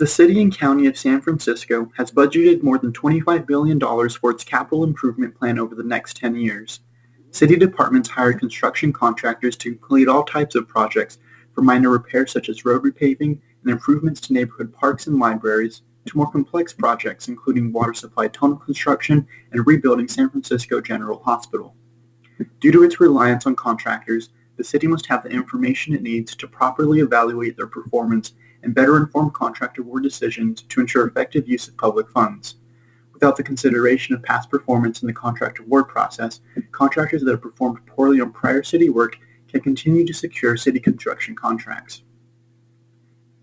The City and County of San Francisco has budgeted more than $25 billion for its capital improvement plan over the next 10 years. City departments hired construction contractors to complete all types of projects, from minor repairs such as road repaving and improvements to neighborhood parks and libraries, to more complex projects including water supply tunnel construction and rebuilding San Francisco General Hospital. Due to its reliance on contractors, the city must have the information it needs to properly evaluate their performance and better inform contract award decisions to ensure effective use of public funds. Without the consideration of past performance in the contract award process, contractors that have performed poorly on prior city work can continue to secure city construction contracts.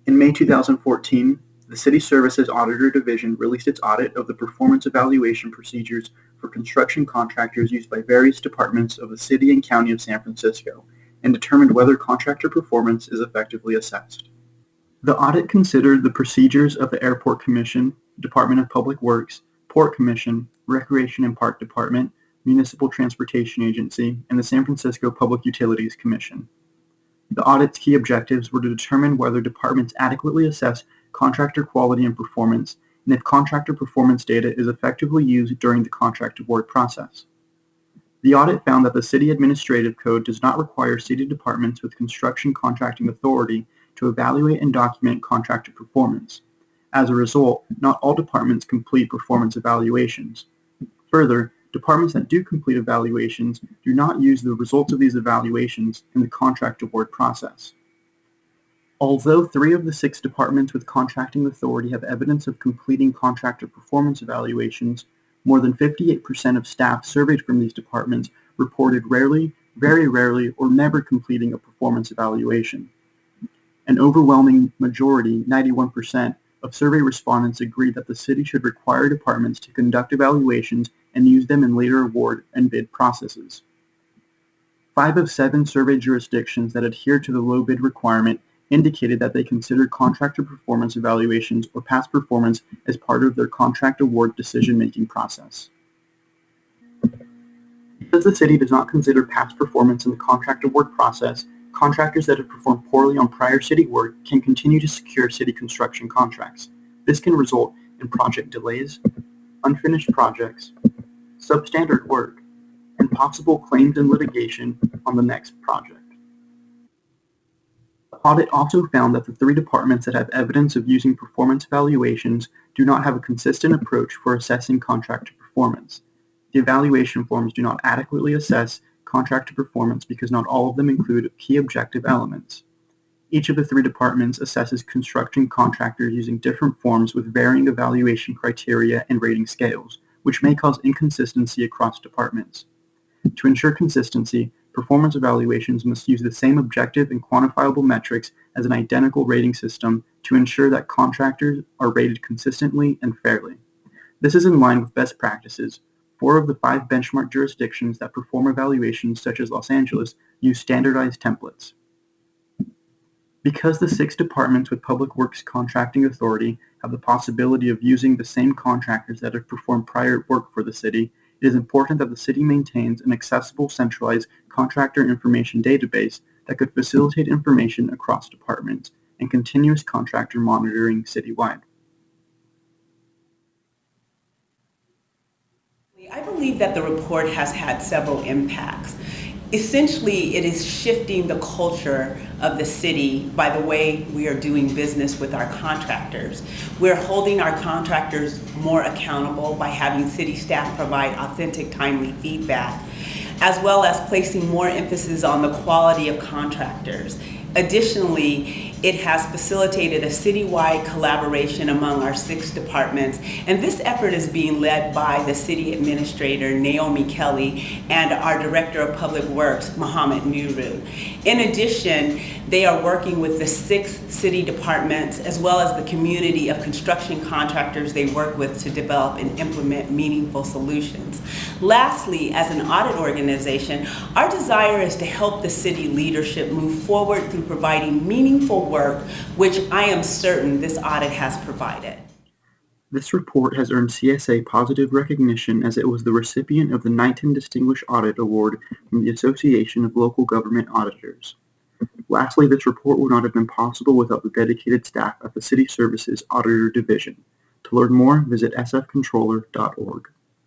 In May 2014, the City Services Auditor Division released its audit of the performance evaluation procedures for construction contractors used by various departments of the City and County of San Francisco, and determined whether contractor performance is effectively assessed. The audit considered the procedures of the Airport Commission, Department of Public Works, Port Commission, Recreation and Park Department, Municipal Transportation Agency, and the San Francisco Public Utilities Commission. The audit's key objectives were to determine whether departments adequately assess contractor quality and performance, and if contractor performance data is effectively used during the contract award process. The audit found that the City Administrative Code does not require city departments with construction contracting authority to evaluate and document contractor performance. As a result, not all departments complete performance evaluations. Further, departments that do complete evaluations do not use the results of these evaluations in the contract award process. Although 3 of the 6 departments with contracting authority have evidence of completing contractor performance evaluations, more than 58% of staff surveyed from these departments reported rarely, very rarely, or never completing a performance evaluation. An overwhelming majority, 91%, of survey respondents agreed that the city should require departments to conduct evaluations and use them in later award and bid processes. 5 of 7 surveyed jurisdictions that adhered to the low bid requirement indicated that they considered contractor performance evaluations or past performance as part of their contract award decision-making process. Because the city does not consider past performance in the contract award process, contractors that have performed poorly on prior city work can continue to secure city construction contracts. This can result in project delays, unfinished projects, substandard work, and possible claims and litigation on the next project. The audit also found that the 3 departments that have evidence of using performance evaluations do not have a consistent approach for assessing contractor performance. The evaluation forms do not adequately assess contractor performance because not all of them include key objective elements. Each of the 3 departments assesses construction contractors using different forms with varying evaluation criteria and rating scales, which may cause inconsistency across departments. To ensure consistency, performance evaluations must use the same objective and quantifiable metrics as an identical rating system to ensure that contractors are rated consistently and fairly. This is in line with best practices. 4 of the 5 benchmark jurisdictions that perform evaluations, such as Los Angeles, use standardized templates. Because the 6 departments with Public Works contracting authority have the possibility of using the same contractors that have performed prior work for the city, it is important that the city maintains an accessible, centralized contractor information database that could facilitate information across departments and continuous contractor monitoring citywide. I believe that the report has had several impacts. Essentially, it is shifting the culture of the city by the way we are doing business with our contractors. We're holding our contractors more accountable by having city staff provide authentic, timely feedback, as well as placing more emphasis on the quality of contractors. Additionally, it has facilitated a citywide collaboration among our 6 departments, and this effort is being led by the city administrator, Naomi Kelly, and our director of public works, Mohammed Nuru. In addition, they are working with the 6 city departments as well as the community of construction contractors they work with to develop and implement meaningful solutions. Lastly, as an audit organization, our desire is to help the city leadership move forward through providing meaningful work, which I am certain this audit has provided. This report has earned CSA positive recognition as it was the recipient of the Knighton Distinguished Audit Award from the Association of Local Government Auditors. Lastly, this report would not have been possible without the dedicated staff at the City Services Auditor Division. To learn more, visit sfcontroller.org.